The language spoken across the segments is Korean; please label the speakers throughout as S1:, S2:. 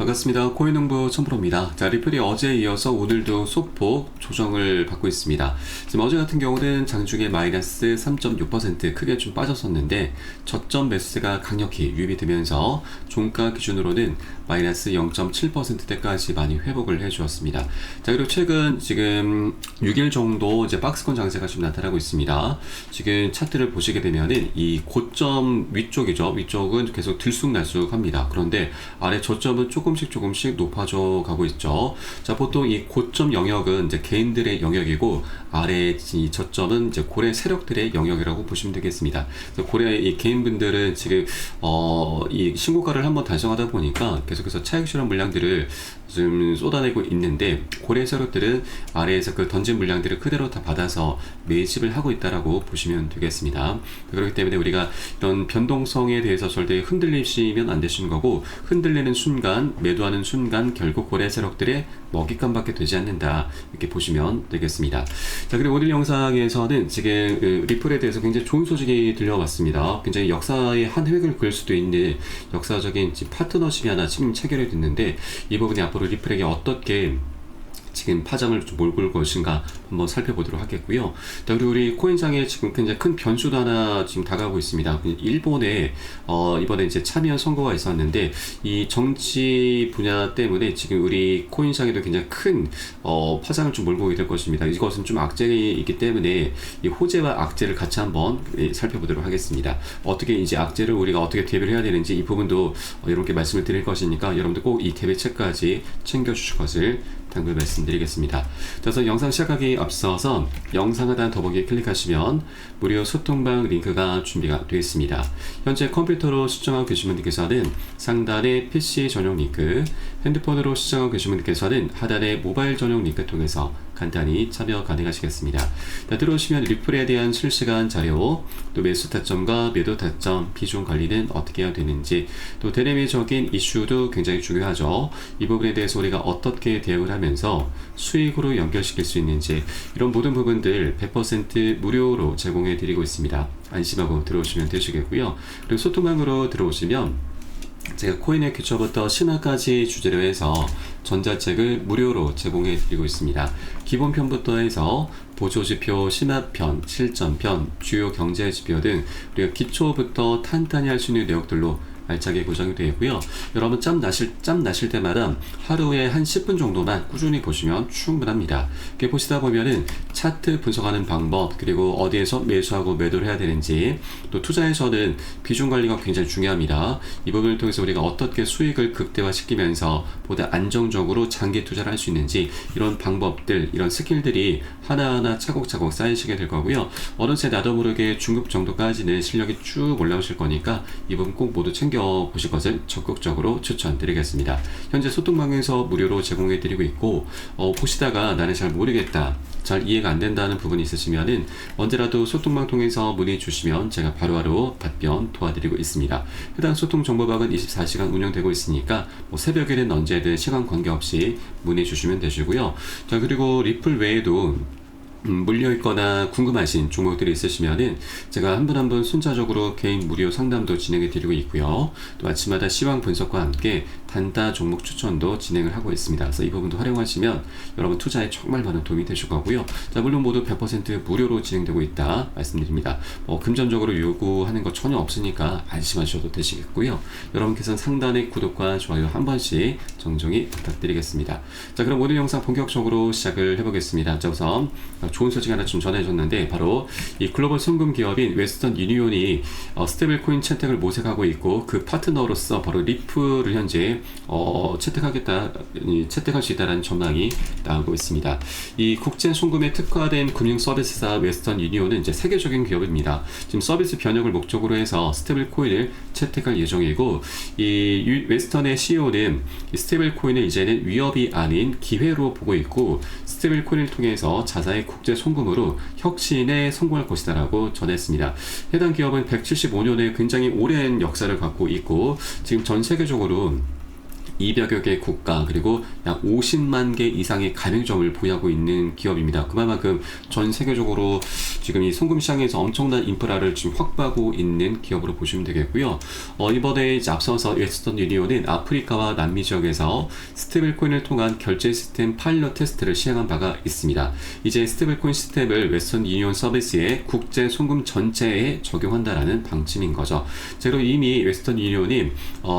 S1: 반갑습니다. 코인농부 천프로입니다. 자, 리플이 어제에 이어서 오늘도 소폭 조정을 받고 있습니다. 지금 어제 같은 경우는 장중에 마이너스 3.6% 크게 좀 빠졌었는데 저점 매수세가 강력히 유입이 되면서 종가 기준으로는 마이너스 0.7%대까지 많이 회복을 해주었습니다. 자, 그리고 최근 지금 6일 정도 이제 박스권 장세가 좀 나타나고 있습니다. 지금 차트를 보시게 되면은 이 고점 위쪽이죠. 위쪽은 계속 들쑥날쑥합니다. 그런데 아래 저점은 조금씩 높아져 가고 있죠. 자, 보통 이 고점 영역은 이제 개인들의 영역이고 아래 이 저점은 이제 고래 세력들의 영역이라고 보시면 되겠습니다. 고래 이 개인분들은 지금 이 신고가를 한번 달성하다 보니까 계속해서 차익 실현 물량들을 좀 쏟아내고 있는데 고래 세력들은 아래에서 그 던진 물량들을 그대로 다 받아서 매집을 하고 있다라고 보시면 되겠습니다. 그렇기 때문에 우리가 이런 변동성에 대해서 절대 흔들리시면 안 되시는 거고, 흔들리는 순간 매도하는 순간 결국 고래 세력들의 먹잇감밖에 되지 않는다, 이렇게 보시면 되겠습니다. 자, 그리고 오늘 영상에서는 지금 리플에 대해서 굉장히 좋은 소식이 들려왔습니다. 굉장히 역사의 한 획을 그을 수도 있는 역사적인 파트너십이 하나 지금 체결이 됐는데, 이 부분이 앞으로 리플에게 어떻게 지금 파장을 좀 몰고 올 것인가 한번 살펴보도록 하겠고요. 자, 그리고 우리 코인상에 지금 굉장히 큰 변수도 하나 지금 다가오고 있습니다. 일본에 이번에 이제 참여 선거가 있었는데 이 정치 분야 때문에 지금 우리 코인상에도 굉장히 큰 파장을 좀 몰고 오게 될 것입니다. 이것은 좀 악재이기 때문에 이 호재와 악재를 같이 한번 살펴보도록 하겠습니다. 어떻게 이제 악재를 우리가 어떻게 대비를 해야 되는지 이 부분도 여러분께 말씀을 드릴 것이니까 여러분들 꼭 이 대비책까지 챙겨주실 것을 당부를 말씀드리겠습니다. 그래서 영상 시작하기 앞서서 영상 하단 더보기에 클릭하시면 무료 소통방 링크가 준비가 되어 있습니다. 현재 컴퓨터로 시청하고 계신 분들께서는 상단의 PC 전용 링크, 핸드폰으로 시청하고 계신 분들께서는 하단의 모바일 전용 링크 통해서 간단히 참여 가능하시겠습니다. 자, 들어오시면 리플에 대한 실시간 자료, 또 매수 타점과 매도 타점, 비중 관리는 어떻게 해야 되는지, 또 대내외적인 이슈도 굉장히 중요하죠. 이 부분에 대해서 우리가 어떻게 대응을 하면서 수익으로 연결시킬 수 있는지, 이런 모든 부분들 100% 무료로 제공해 드리고 있습니다. 안심하고 들어오시면 되시겠고요. 그리고 소통방으로 들어오시면 제가 코인의 기초부터 신화까지 주제로 해서 전자책을 무료로 제공해 드리고 있습니다. 기본편부터 해서 보조지표, 신화편, 실전편, 주요 경제지표 등 우리가 기초부터 탄탄히 할 수 있는 내용들로 알차게 구성이 되어 있고요. 여러분 짬 나실 때마다 하루에 한 10분 정도만 꾸준히 보시면 충분합니다. 이렇게 보시다 보면은 차트 분석하는 방법, 그리고 어디에서 매수하고 매도를 해야 되는지, 또 투자에서는 비중 관리가 굉장히 중요합니다. 이 부분을 통해서 우리가 어떻게 수익을 극대화시키면서 보다 안정적으로 장기 투자를 할 수 있는지, 이런 방법들, 이런 스킬들이 하나하나 차곡차곡 쌓이시게 될 거고요. 어느새 나도 모르게 중급 정도까지는 실력이 쭉 올라오실 거니까 이 부분 꼭 모두 챙겨 보실 것을 적극적으로 추천드리겠습니다. 현재 소통방에서 무료로 제공해 드리고 있고, 보시다가 나는 잘 모르겠다, 잘 이해가 안 된다는 부분이 있으시면은 언제라도 소통방 통해서 문의 주시면 제가 바로바로 답변 도와드리고 있습니다. 해당 소통 정보방은 24시간 운영되고 있으니까 새벽에는 언제든 시간 관계없이 문의 주시면 되시고요. 자, 그리고 리플 외에도 물려있거나 궁금하신 종목들이 있으시면은 제가 한 분 한 분 순차적으로 개인 무료 상담도 진행해 드리고 있고요. 또 아침마다 시황 분석과 함께 단타 종목 추천도 진행을 하고 있습니다. 그래서 이 부분도 활용하시면 여러분 투자에 정말 많은 도움이 되실 거고요. 자, 물론 모두 100% 무료로 진행되고 있다 말씀드립니다. 금전적으로 요구하는 거 전혀 없으니까 안심하셔도 되시겠고요. 여러분께서는 상단의 구독과 좋아요 한 번씩 정정히 부탁드리겠습니다. 자, 그럼 오늘 영상 본격적으로 시작을 해보겠습니다. 자, 우선 좋은 소식 하나 좀 전해줬는데, 바로 이 글로벌 송금 기업인 웨스턴 유니온이 스테이블 코인 채택을 모색하고 있고, 그 파트너로서 바로 리플을 현재 채택할 수 있다는 전망이 나오고 있습니다. 이 국제 송금에 특화된 금융 서비스사 웨스턴 유니온은 이제 세계적인 기업입니다. 지금 서비스 변혁을 목적으로 해서 스테이블 코인을 채택할 예정이고, 이 웨스턴의 CEO는 이 스테이블 코인을 이제는 위협이 아닌 기회로 보고 있고, 스테이블 코인을 통해서 자사의 국제 송금으로 혁신에 성공할 것이다라고 전했습니다. 해당 기업은 175년의 굉장히 오랜 역사를 갖고 있고, 지금 전 세계적으로 200여 개 국가 그리고 약 50만 개 이상의 가맹점을 보유하고 있는 기업입니다. 그만큼 전 세계적으로 지금 이 송금 시장에서 엄청난 인프라를 지금 확보하고 있는 기업으로 보시면 되겠고요. 이번에 이제 앞서서 웨스턴 유니온은 아프리카와 남미 지역에서 스테이블코인을 통한 결제 시스템 파일럿 테스트를 시행한 바가 있습니다. 이제 스테이블코인 시스템을 웨스턴 유니온 서비스의 국제 송금 전체에 적용한다라는 방침인 거죠. 그리고 이미 웨스턴 유니온이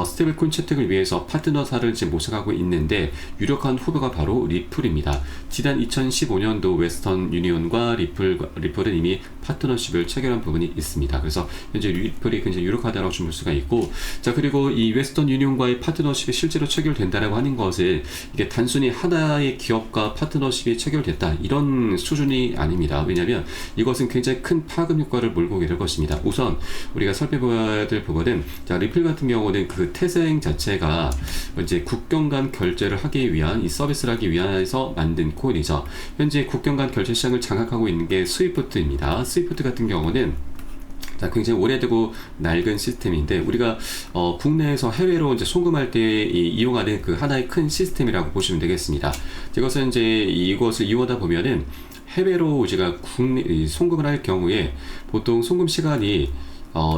S1: 스테이블코인 채택을 위해서 파트너사를 이제 모색하고 있는데 유력한 후보가 바로 리플입니다. 지난 2015년도 웨스턴 유니온과 리플은 이미 파트너십을 체결한 부분이 있습니다. 그래서 현재 리플이 굉장히 유력하다고 볼 수가 있고, 자 그리고 이 웨스턴 유니온과의 파트너십이 실제로 체결된다라고 하는 것은 이게 단순히 하나의 기업과 파트너십이 체결됐다 이런 수준이 아닙니다. 왜냐하면 이것은 굉장히 큰 파급 효과를 몰고 오게 될 것입니다. 우선 우리가 살펴봐야 될 부분은, 자 리플 같은 경우는 그 태생 자체가 이제 국경 간 결제를 하기 위한 이 서비스를 하기 위해서 만든 코인이죠. 현재 국경 간 결제 시장을 장악하고 있는 게 스위프트입니다. 스위프트 같은 경우는 굉장히 오래되고 낡은 시스템인데 우리가 국내에서 해외로 이제 송금할 때 이용하는 그 하나의 큰 시스템이라고 보시면 되겠습니다. 이것은 이제 이것을 이용하다 보면은 해외로 제가 국내 송금을 할 경우에 보통 송금 시간이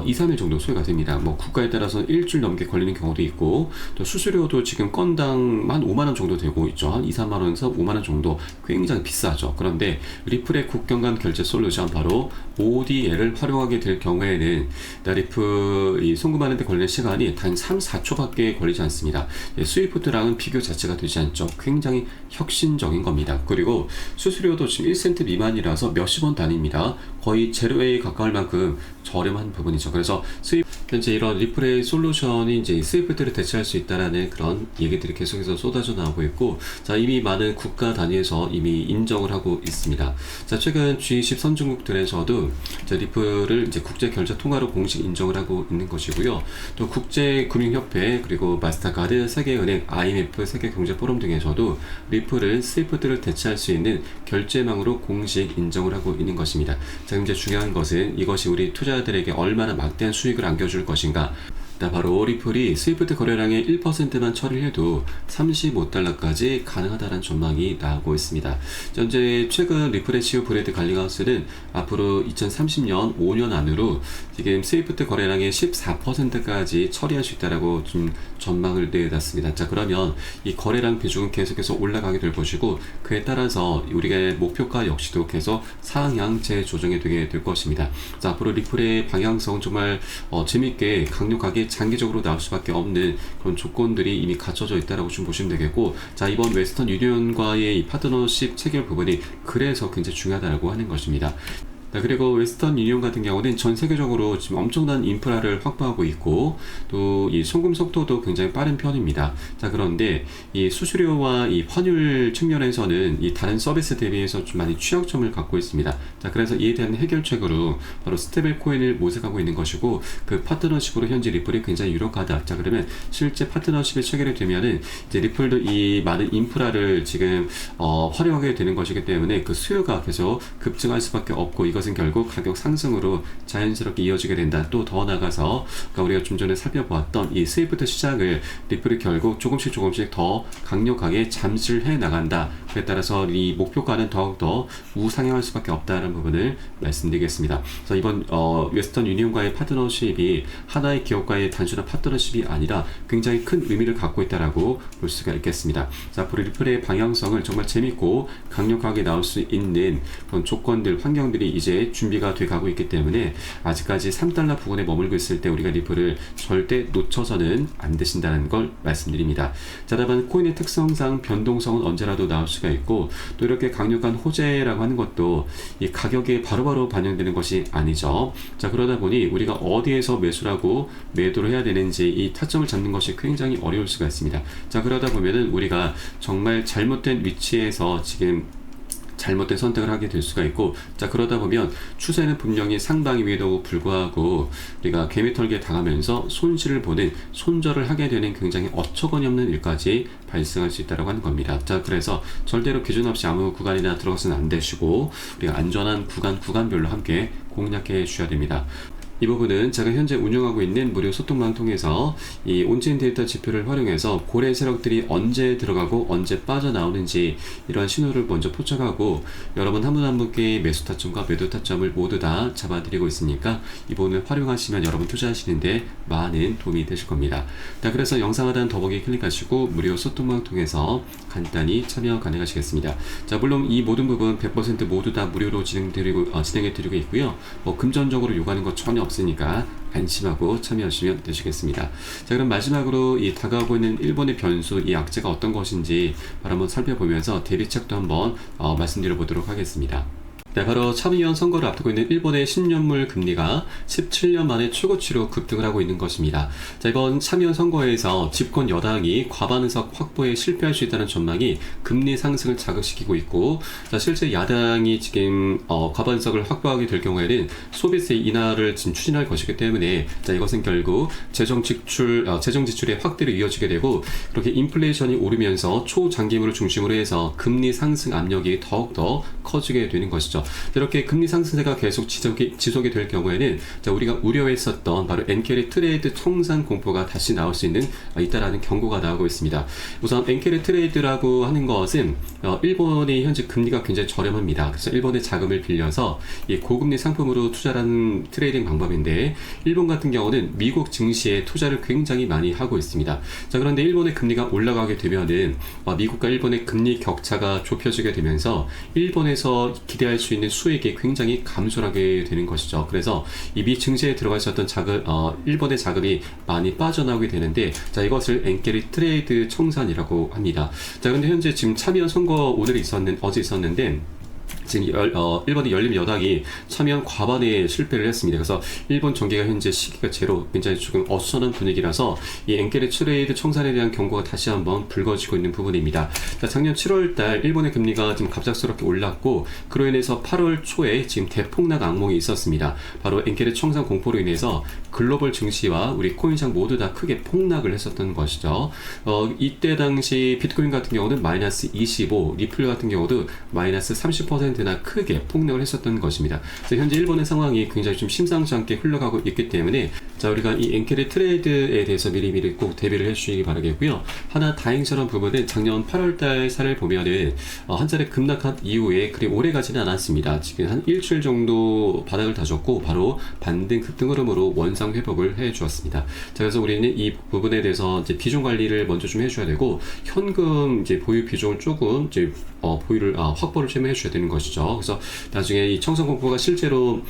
S1: 2, 3일 정도 소요가 됩니다. 뭐 국가에 따라서는 일주일 넘게 걸리는 경우도 있고, 또 수수료도 지금 건당 한 5만원 정도 되고 있죠. 한 2, 3만원에서 5만원 정도 굉장히 비싸죠. 그런데 리플의 국경 간 결제 솔루션 바로 ODL을 활용하게 될 경우에는 리플 이 송금하는 데 걸리는 시간이 단 3, 4초밖에 걸리지 않습니다. 스위프트랑은 비교 자체가 되지 않죠. 굉장히 혁신적인 겁니다. 그리고 수수료도 지금 1센트 미만이라서 몇십 원 단위입니다. 거의 제로에 가까울 만큼 저렴한 부분이죠. 그래서 현재 이런 리플의 솔루션이 이제 스위프트를 대체할 수 있다라는 그런 얘기들이 계속해서 쏟아져 나오고 있고, 자 이미 많은 국가 단위에서 이미 인정을 하고 있습니다. 자 최근 G20 선진국들에서도 리플을 이제 국제 결제 통화로 공식 인정을 하고 있는 것이고요. 또 국제금융협회 그리고 마스터카드, 세계은행, IMF, 세계경제포럼 등에서도 리플을 스위프트를 대체할 수 있는 결제망으로 공식 인정을 하고 있는 것입니다. 자 이제 중요한 것은 이것이 우리 투자자들에게 얼마나 막대한 수익을 안겨줄 것인가. 바로 리플이 스위프트 거래량의 1%만 처리를 해도 $35까지 가능하다는 전망이 나오고 있습니다. 현재 최근 리플의 CEO 브래드 갈링하우스는 앞으로 2030년 5년 안으로 지금 스위프트 거래량의 14%까지 처리할 수 있다라고 좀 전망을 내놨습니다. 자 그러면 이 거래량 비중은 계속해서 올라가게 될 것이고, 그에 따라서 우리가 목표가 역시도 계속 상향 재조정이 되게 될 것입니다. 자 앞으로 리플의 방향성은 정말 재밌게 강력하게 장기적으로 나올 수밖에 없는 그런 조건들이 이미 갖춰져 있다라고 좀 보시면 되겠고, 자 이번 웨스턴 유니온과의 이 파트너십 체결 부분이 그래서 굉장히 중요하다고 하는 것입니다. 그리고 웨스턴 유니온 같은 경우는 전 세계적으로 지금 엄청난 인프라를 확보하고 있고, 또 이 송금 속도도 굉장히 빠른 편입니다. 자 그런데 이 수수료와 이 환율 측면에서는 이 다른 서비스 대비해서 좀 많이 취약점을 갖고 있습니다. 자 그래서 이에 대한 해결책으로 바로 스테이블 코인을 모색하고 있는 것이고, 그 파트너십으로 현재 리플이 굉장히 유력하다. 자 그러면 실제 파트너십이 체결이 되면은 이제 리플도 이 많은 인프라를 지금 활용하게 되는 것이기 때문에 그 수요가 계속 급증할 수밖에 없고, 이것은 결국 가격 상승으로 자연스럽게 이어지게 된다. 또 더 나가서 그러니까 우리가 좀 전에 살펴보았던 이 스위프트 시장을 리플이 결국 조금씩 더 강력하게 잠식을 해 나간다. 그에 따라서 이 목표가는 더욱더 우상향할 수밖에 없다는 부분을 말씀드리겠습니다. 그래서 이번 웨스턴 유니온과의 파트너십이 하나의 기업과의 단순한 파트너십이 아니라 굉장히 큰 의미를 갖고 있다라고 볼 수가 있겠습니다. 자, 앞으로 리플의 방향성을 정말 재밌고 강력하게 나올 수 있는 그런 조건들, 환경들이 이제 준비가 돼 가고 있기 때문에 아직까지 3달러 부근에 머물고 있을 때 우리가 리플을 절대 놓쳐서는 안 되신다는 걸 말씀드립니다. 자, 다만 코인의 특성상 변동성은 언제라도 나올 수가 있고, 또 이렇게 강력한 호재라고 하는 것도 이 가격에 바로바로 반영되는 것이 아니죠. 자, 그러다 보니 우리가 어디에서 매수하고 매도를 해야 되는지 이 타점을 잡는 것이 굉장히 어려울 수가 있습니다. 자, 그러다 보면은 우리가 정말 잘못된 위치에서 지금 잘못된 선택을 하게 될 수가 있고, 자 그러다 보면 추세는 분명히 상방임에도 불구하고 우리가 개미털기에 당하면서 손실을 보는, 손절을 하게 되는 굉장히 어처구니 없는 일까지 발생할 수 있다고 하는 겁니다. 자 그래서 절대로 기준 없이 아무 구간이나 들어가서는 안 되시고, 우리가 안전한 구간별로 함께 공략해 주셔야 됩니다. 이 부분은 제가 현재 운영하고 있는 무료 소통망 통해서 이 온체인 데이터 지표를 활용해서 고래 세력들이 언제 들어가고 언제 빠져나오는지 이러한 신호를 먼저 포착하고 여러분 한 분 한 분께 매수 타점과 매도 타점을 모두 다 잡아드리고 있으니까 이 부분을 활용하시면 여러분 투자하시는데 많은 도움이 되실 겁니다. 자, 그래서 영상 하단 더보기 클릭하시고 무료 소통망 통해서 간단히 참여 가능하시겠습니다. 자, 물론 이 모든 부분 100% 모두 다 무료로 진행해드리고 있고요. 금전적으로 요구하는 거 전혀 없으니까 안심하고 참여하시면 되시겠습니다. 자, 그럼 마지막으로 이 다가오고 있는 일본의 변수, 이 악재가 어떤 것인지 바로 한번 살펴보면서 대비책도 한번 말씀드려 보도록 하겠습니다. 네, 바로 참의원 선거를 앞두고 있는 일본의 10년물 금리가 17년 만에 최고치로 급등을 하고 있는 것입니다. 자, 이번 참의원 선거에서 집권 여당이 과반 의석 확보에 실패할 수 있다는 전망이 금리 상승을 자극시키고 있고, 자, 실제 야당이 지금 과반 의석을 확보하게 될 경우에는 소비세 인하를 지금 추진할 것이기 때문에, 자, 이것은 결국 재정 지출의 확대로 이어지게 되고, 그렇게 인플레이션이 오르면서 초장기물을 중심으로 해서 금리 상승 압력이 더욱더 커지게 되는 것이죠. 이렇게 금리 상승세가 계속 지속이 될 경우에는, 자, 우리가 우려했었던 바로 엔케리 트레이드 청산 공포가 다시 나올 수 있다라는 경고가 나오고 있습니다. 우선 엔케리 트레이드라고 하는 것은 일본의 현재 금리가 굉장히 저렴합니다. 그래서 일본의 자금을 빌려서 이 고금리 상품으로 투자하는 트레이딩 방법인데, 일본 같은 경우는 미국 증시에 투자를 굉장히 많이 하고 있습니다. 자, 그런데 일본의 금리가 올라가게 되면은 미국과 일본의 금리 격차가 좁혀지게 되면서 일본에서 기대할 수 있는 수익이 굉장히 감소하게 되는 것이죠. 그래서 이 미 증시에 들어가 있었던 일본의 자금이 많이 빠져나오게 되는데, 자, 이것을 엔케리 트레이드 청산이라고 합니다. 자, 그런데 현재 지금 참의원 선거 어제 있었는데, 지금 일본의 열린 여당이 참여한 과반에 실패를 했습니다. 그래서 일본 정계가 현재 시기가 제로, 굉장히 조금 어수선한 분위기라서 이 엔케리 트레이드 청산에 대한 경고가 다시 한번 불거지고 있는 부분입니다. 자, 작년 7월달 일본의 금리가 지금 갑작스럽게 올랐고, 그로 인해서 8월 초에 지금 대폭락 악몽이 있었습니다. 바로 엔케리 청산 공포로 인해서 글로벌 증시와 우리 코인시장 모두 다 크게 폭락을 했었던 것이죠. 이때 당시 비트코인 같은 경우는 마이너스 25, 리플 같은 경우도 마이너스 30%나 크게 폭락을 했었던 것입니다. 그래서 현재 일본의 상황이 굉장히 좀 심상치 않게 흘러가고 있기 때문에, 자, 우리가 이 엔케리 트레이드에 대해서 미리미리 꼭 대비를 해주시기 바라겠고요. 하나 다행스러운 부분은 작년 8월달 사례를 보면은 한 차례 급락한 이후에 그리 오래 가지는 않았습니다. 지금 한 일주일 정도 바닥을 다졌고 바로 반등 급등 흐름으로 원상 회복을 해주었습니다. 자, 그래서 우리는 이 부분에 대해서 이제 비중 관리를 먼저 좀 해줘야 되고, 현금 이제 보유 비중을 조금 이제 확보를 좀 해줘야 되는 것이죠. 그래서 나중에 이 청산 공포가 실제로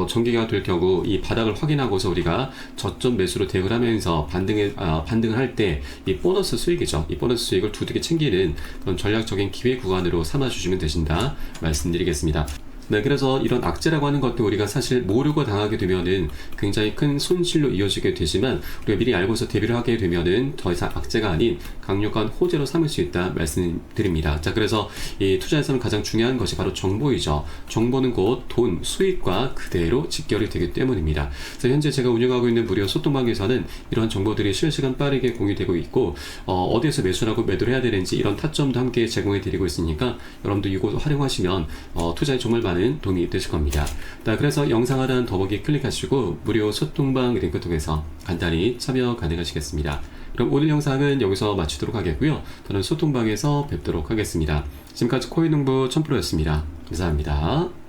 S1: 전개가 될 경우 이 바닥을 확인하고서 우리가 저점 매수로 대응을 하면서 반등을 할 때 이 보너스 수익이죠. 이 보너스 수익을 두둑이 챙기는 그런 전략적인 기회 구간으로 삼아주시면 되신다 말씀드리겠습니다. 네, 그래서 이런 악재라고 하는 것도 우리가 사실 모르고 당하게 되면은 굉장히 큰 손실로 이어지게 되지만, 우리가 미리 알고서 대비를 하게 되면은 더 이상 악재가 아닌 강력한 호재로 삼을 수 있다 말씀드립니다. 자, 그래서 이 투자에서는 가장 중요한 것이 바로 정보이죠. 정보는 곧 돈, 수익과 그대로 직결이 되기 때문입니다. 그래서 현재 제가 운영하고 있는 무료 소통방에서는 이런 정보들이 실시간 빠르게 공유되고 있고, 어디에서 매수하고 매도를 해야 되는지 이런 타점도 함께 제공해 드리고 있으니까 여러분도 이거 활용하시면 투자에 정말 많은 도움이 되실 겁니다. 자, 그래서 영상 하단 더보기 클릭하시고 무료 소통방 링크 통해서 간단히 참여 가능하시겠습니다. 그럼 오늘 영상은 여기서 마치도록 하겠고요. 저는 소통방에서 뵙도록 하겠습니다. 지금까지 코인농부 1000%였습니다. 감사합니다.